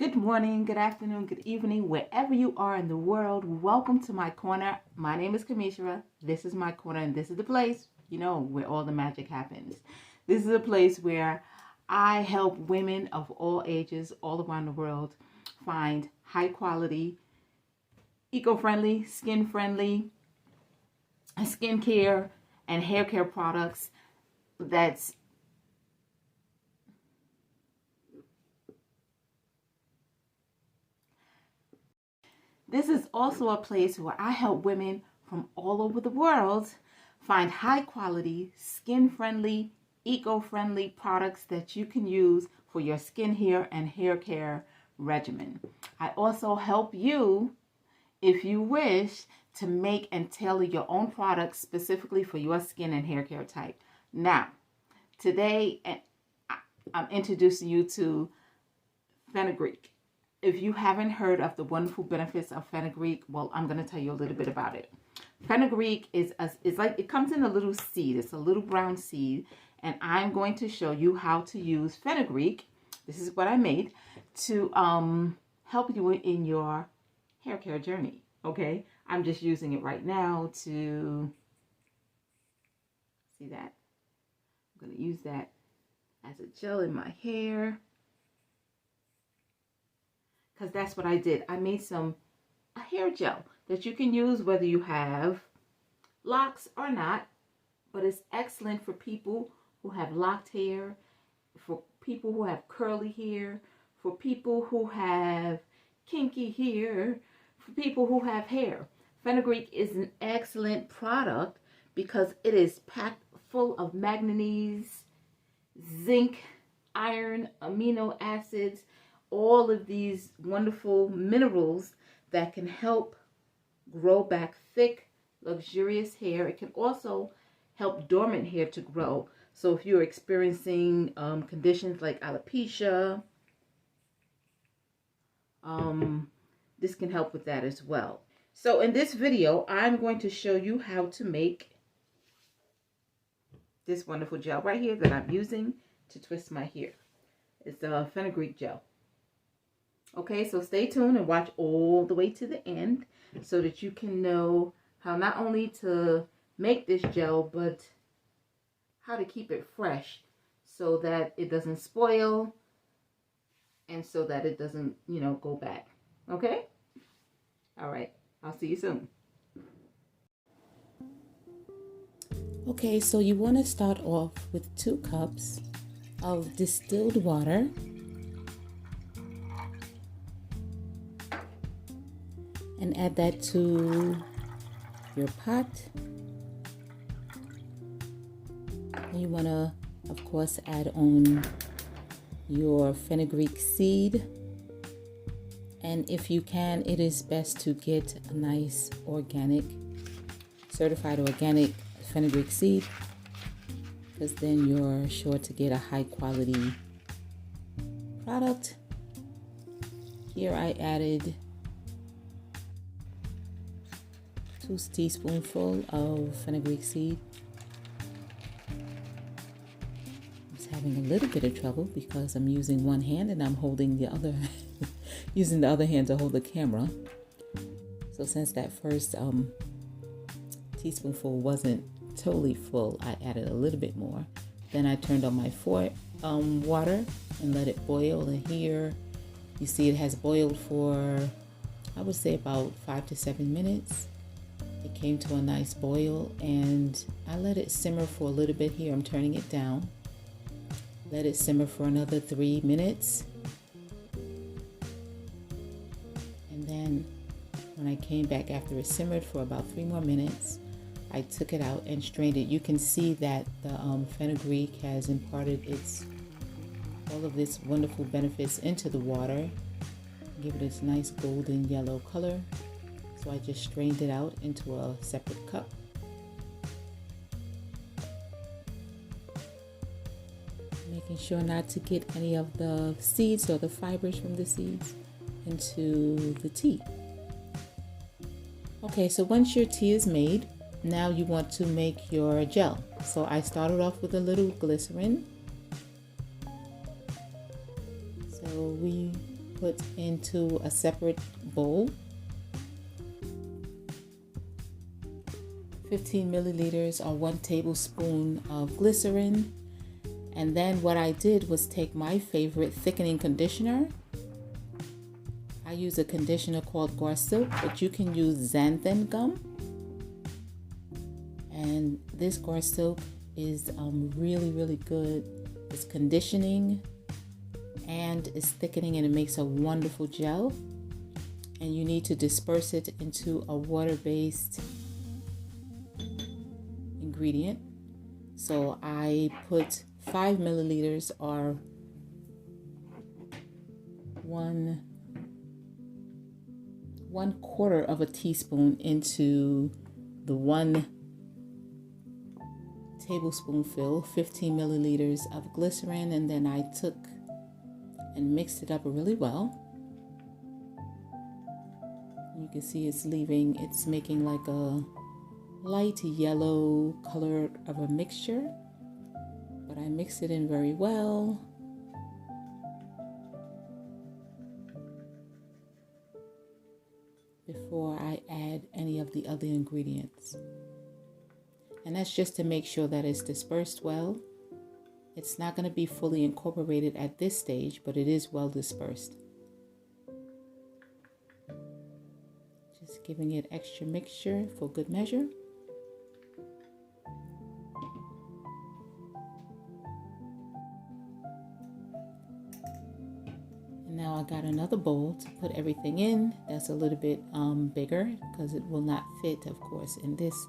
Good morning, good afternoon, good evening, wherever you are in the world. Welcome to my corner. My name is Kamishara. This is my corner, and this is the place, where all the magic happens. This is a place where I help women of all ages all around the world find high quality, eco-friendly, skin-friendly skincare and hair care products that's This is also a place where I help women from all over the world find high quality, skin friendly, eco friendly products that you can use for your skin hair and hair care regimen. I also help you, if you wish, to make and tailor your own products specifically for your skin and hair care type. Now, today I'm introducing you to Fenugreek. If you haven't heard of the wonderful benefits of fenugreek, well, I'm going to tell you a little bit about it. Fenugreek is like, it comes in a little seed. It's a little brown seed, and I'm going to show you how to use fenugreek. This is what I made to help you in your hair care journey. Okay, I'm just using it right now to see that. I'm going to use that as a gel in my hair, because that's what I did. I made a hair gel that you can use whether you have locks or not, but it's excellent for people who have locked hair, for people who have curly hair, for people who have kinky hair, for people who have hair. Fenugreek is an excellent product because it is packed full of manganese, zinc, iron, amino acids, all of these wonderful minerals that can help grow back thick, luxurious hair. It can also help dormant hair to grow. So if you're experiencing conditions like alopecia, this can help with that as well. So in this video, I'm going to show you how to make this wonderful gel right here that I'm using to twist my hair. It's a fenugreek gel. Okay, so stay tuned and watch all the way to the end so that you can know how not only to make this gel, but how to keep it fresh so that it doesn't spoil and so that it doesn't, go bad. Okay? All right, I'll see you soon. Okay, so you want to start off with 2 cups of distilled water. And add that to your pot. And you want to, of course, add on your fenugreek seed. And if you can, it is best to get a nice organic, certified organic fenugreek seed, because then you're sure to get a high quality product. Here I added 2 teaspoonfuls of fenugreek seed. I was having a little bit of trouble because I'm using one hand and I'm holding the other, using the other hand to hold the camera. So since that first teaspoonful wasn't totally full, I added a little bit more. Then I turned on my water and let it boil. And here you see it has boiled for, I would say, about 5 to 7 minutes. It came to a nice boil and I let it simmer for a little bit. Here I'm turning it down. Let it simmer for another 3 minutes. And then when I came back after it simmered for about 3 more minutes, I took it out and strained it. You can see that the fenugreek has imparted all of its wonderful benefits into the water. Give it this nice golden yellow color. So I just strained it out into a separate cup. Making sure not to get any of the seeds or the fibers from the seeds into the tea. Okay, so once your tea is made, now you want to make your gel. So I started off with a little glycerin. So we put into a separate bowl 15 milliliters or 1 tablespoon of glycerin. And then what I did was take my favorite thickening conditioner. I use a conditioner called Guar Silk, but you can use xanthan gum. And this Guar Silk is really, really good. It's conditioning and it's thickening, and it makes a wonderful gel. And you need to disperse it into a water-based ingredient. So I put 5 milliliters or one quarter of a teaspoon into the 1 tablespoon fill, 15 milliliters of glycerin, and then I took and mixed it up really well. You can see it's making like a light yellow color of a mixture, but I mix it in very well. Before I add any of the other ingredients. And that's just to make sure that it's dispersed well. It's not going to be fully incorporated at this stage, but it is well dispersed. Just giving it extra mixture for good measure. And now I got another bowl to put everything in. That's a little bit bigger because it will not fit, of course, in this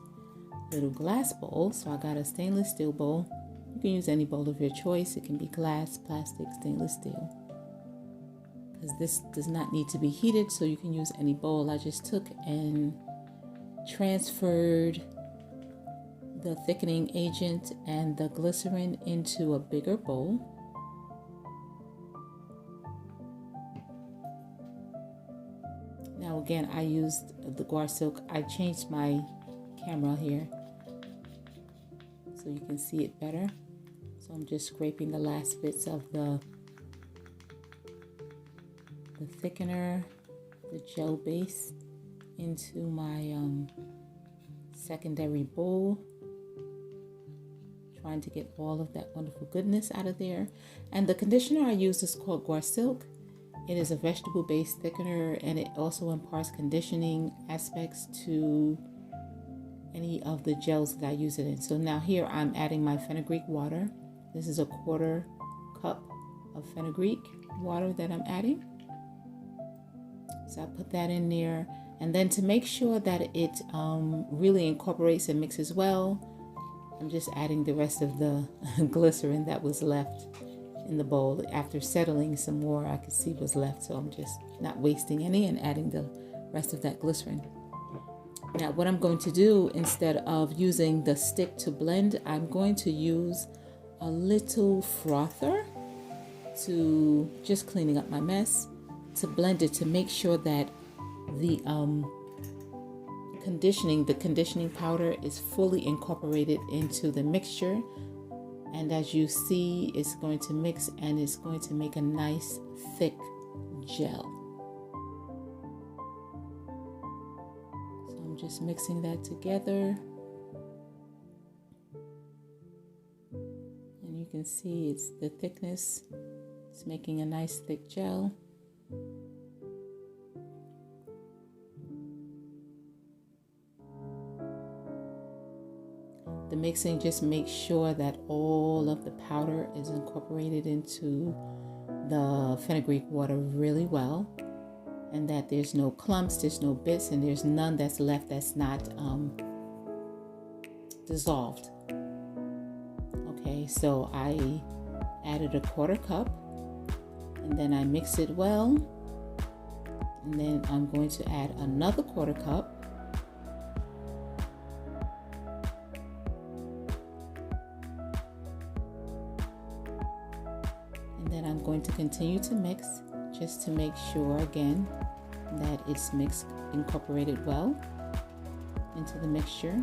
little glass bowl. So I got a stainless steel bowl. You can use any bowl of your choice. It can be glass, plastic, stainless steel, because this does not need to be heated, so you can use any bowl. I just took and transferred the thickening agent and the glycerin into a bigger bowl. Now again, I used the Guar Silk. I changed my camera here so you can see it better. So I'm just scraping the last bits of the thickener, the gel base, into my secondary bowl, trying to get all of that wonderful goodness out of there. And the conditioner I use is called Guar Silk. It is a vegetable-based thickener, and it also imparts conditioning aspects to any of the gels that I use it in. So now here I'm adding my fenugreek water. This is a 1/4 cup of fenugreek water that I'm adding. So I put that in there, and then to make sure that it really incorporates and mixes well, I'm just adding the rest of the glycerin that was left in the bowl. After settling some more, I could see was left, so I'm just not wasting any and adding the rest of that glycerin. Now what I'm going to do, instead of using the stick to blend, I'm going to use a little frother to just cleaning up my mess, to blend it, to make sure that the conditioning powder is fully incorporated into the mixture. And as you see, it's going to mix and it's going to make a nice thick gel. So I'm just mixing that together. And you can see it's the thickness. It's making a nice thick gel. The mixing just makes sure that all of the powder is incorporated into the fenugreek water really well, and that there's no clumps, there's no bits, and there's none that's left that's not dissolved. Okay, so I added a 1/4 cup, and then I mix it well, and then I'm going to add another 1/4 cup. Then I'm going to continue to mix, just to make sure again that it's mixed, incorporated well into the mixture.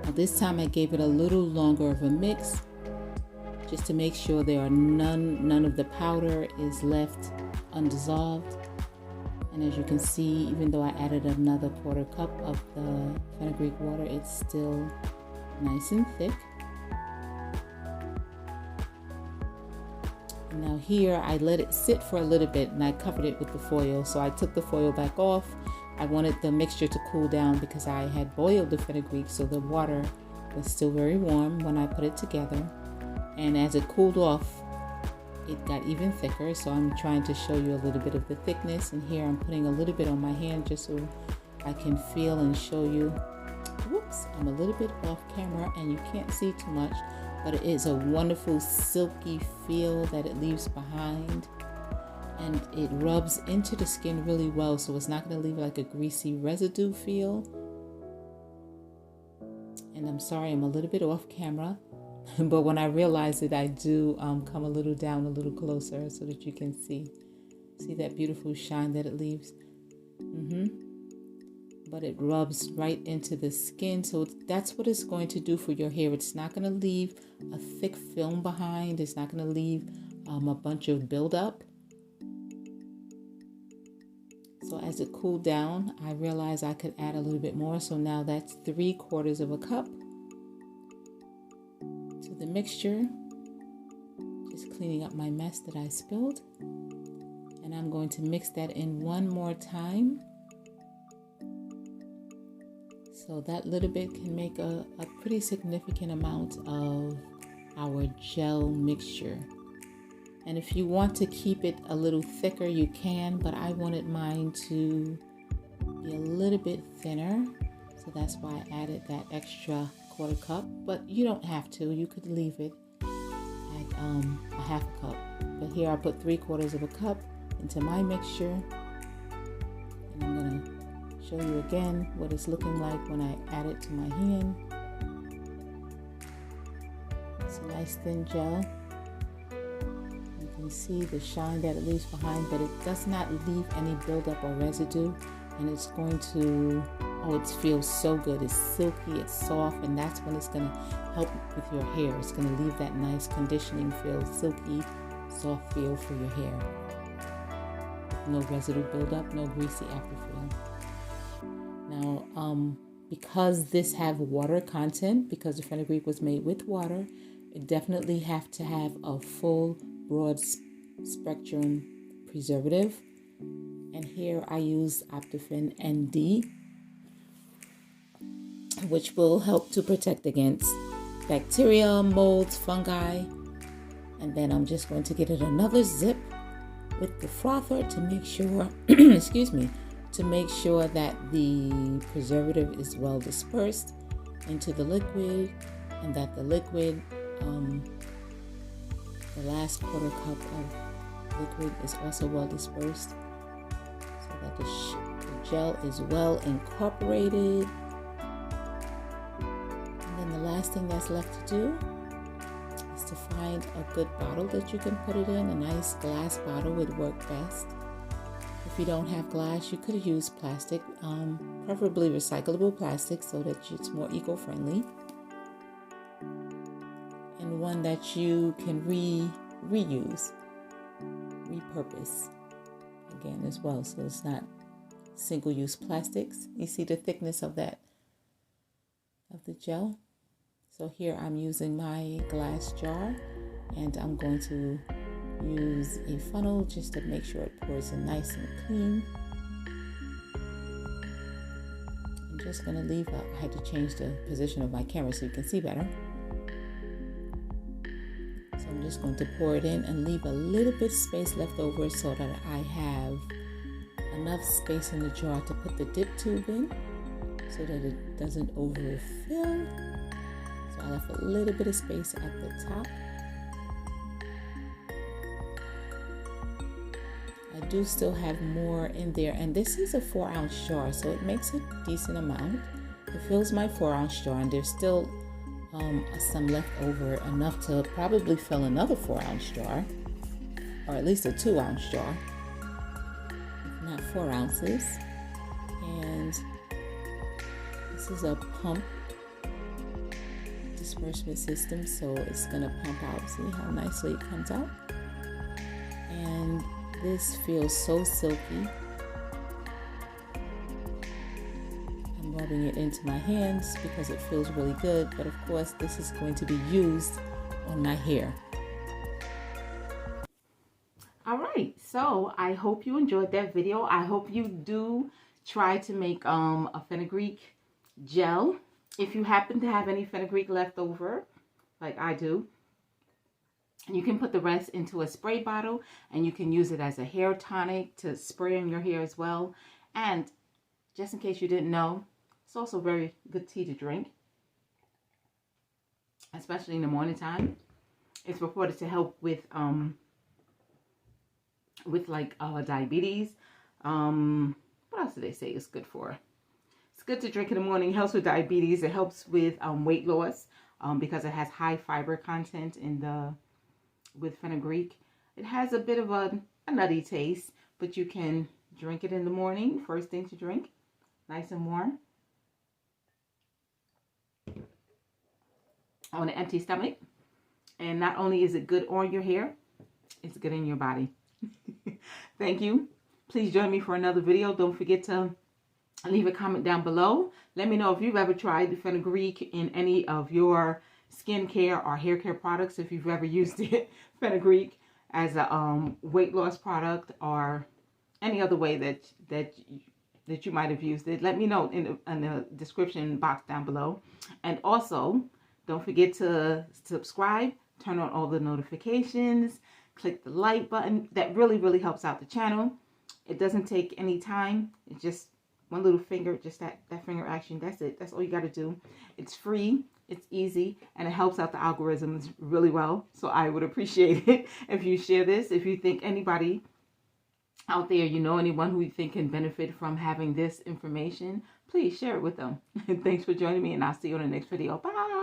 Now this time I gave it a little longer of a mix, just to make sure there are none of the powder is left undissolved. And as you can see, even though I added another quarter cup of the fenugreek water, it's still nice and thick. And now here I let it sit for a little bit and I covered it with the foil. So I took the foil back off. I wanted the mixture to cool down because I had boiled the fenugreek, so the water was still very warm when I put it together. And as it cooled off, it got even thicker. So I'm trying to show you a little bit of the thickness. And here I'm putting a little bit on my hand just so I can feel and show you. Whoops, I'm a little bit off camera and you can't see too much, but it is a wonderful silky feel that it leaves behind. And it rubs into the skin really well, so it's not going to leave like a greasy residue feel. And I'm sorry, I'm a little bit off camera, but when I realize it, I do come a little down a little closer so that you can see that beautiful shine that it leaves. But it rubs right into the skin, so that's what it's going to do for your hair. It's not going to leave a thick film behind. It's not going to leave a bunch of buildup. So as it cooled down, I realized I could add a little bit more. So now that's 3/4 of a cup to the mixture. Just cleaning up my mess that I spilled. And I'm going to mix that in one more time. So that little bit can make a pretty significant amount of our gel mixture. And if you want to keep it a little thicker, you can, but I wanted mine to be a little bit thinner. So that's why I added that extra quarter cup, but you don't have to. You could leave it at a half a cup. But here I put 3/4 of a cup into my mixture. And I'm gonna show you again what it's looking like when I add it to my hand. It's a nice thin gel. You can see the shine that it leaves behind, but it does not leave any buildup or residue. And it's going to, it feels so good. It's silky, it's soft, and that's when it's going to help with your hair. It's going to leave that nice conditioning feel, silky, soft feel for your hair. No residue buildup, no greasy afterfeel. Now, because this have water content, because the fenugreek was made with water, it definitely have to have a full broad spectrum preservative. And here I use Optifin ND, which will help to protect against bacteria, molds, fungi. And then I'm just going to get it another zip with the frother to make sure, excuse me, to make sure that the preservative is well dispersed into the liquid, and that the liquid, the last quarter cup of liquid is also well dispersed, so that the gel is well incorporated. And then the last thing that's left to do is to find a good bottle that you can put it in. A nice glass bottle would work best. If you don't have glass, you could use plastic, preferably recyclable plastic, so that it's more eco-friendly. And one that you can reuse, repurpose again as well, so it's not single-use plastics. You see the thickness of that, of the gel. So here I'm using my glass jar, and I'm going to use a funnel just to make sure it pours in nice and clean. I'm just going to leave out, I had to change the position of my camera so you can see better. So I'm just going to pour it in and leave a little bit space left over so that I have enough space in the jar to put the dip tube in so that it doesn't overfill. So I left a little bit of space at the top. I do still have more in there, and this is a 4-ounce jar, so it makes a decent amount. It fills my 4-ounce jar, and there's still some left over, enough to probably fill another 4-ounce jar, or at least a 2-ounce jar, if not 4 ounces. And this is a pump disbursement system, so it's gonna pump out. See how nicely it comes out? And this feels so silky. I'm rubbing it into my hands because it feels really good, but of course this is going to be used on my hair. All right, so I hope you enjoyed that video. I hope you do try to make a fenugreek gel. If you happen to have any fenugreek left over, like I do, you can put the rest into a spray bottle and you can use it as a hair tonic to spray on your hair as well. And just in case you didn't know, it's also very good tea to drink, especially in the morning time. It's reported to help with diabetes. What else do they say it's good for? It's good to drink in the morning. It helps with diabetes. It helps with weight loss because it has high fiber content with fenugreek. It has a bit of a nutty taste, but you can drink it in the morning, first thing to drink, nice and warm, on an empty stomach. And not only is it good on your hair, it's good in your body. Thank you. Please join me for another video. Don't forget to leave a comment down below. Let me know if you've ever tried the fenugreek in any of your skincare or hair care products, if you've ever used it, fenugreek, as a weight loss product or any other way that you might have used it. Let me know in the description box down below. And also, don't forget to subscribe, turn on all the notifications, click the like button. That really helps out the channel. It doesn't take any time. It's just one little finger, just that finger action. That's it. That's all you got to do. It's free, it's easy, and it helps out the algorithms really well. So I would appreciate it if you share this. If you think anybody out there, you know anyone who you think can benefit from having this information, please share it with them. Thanks for joining me, and I'll see you on the next video. Bye.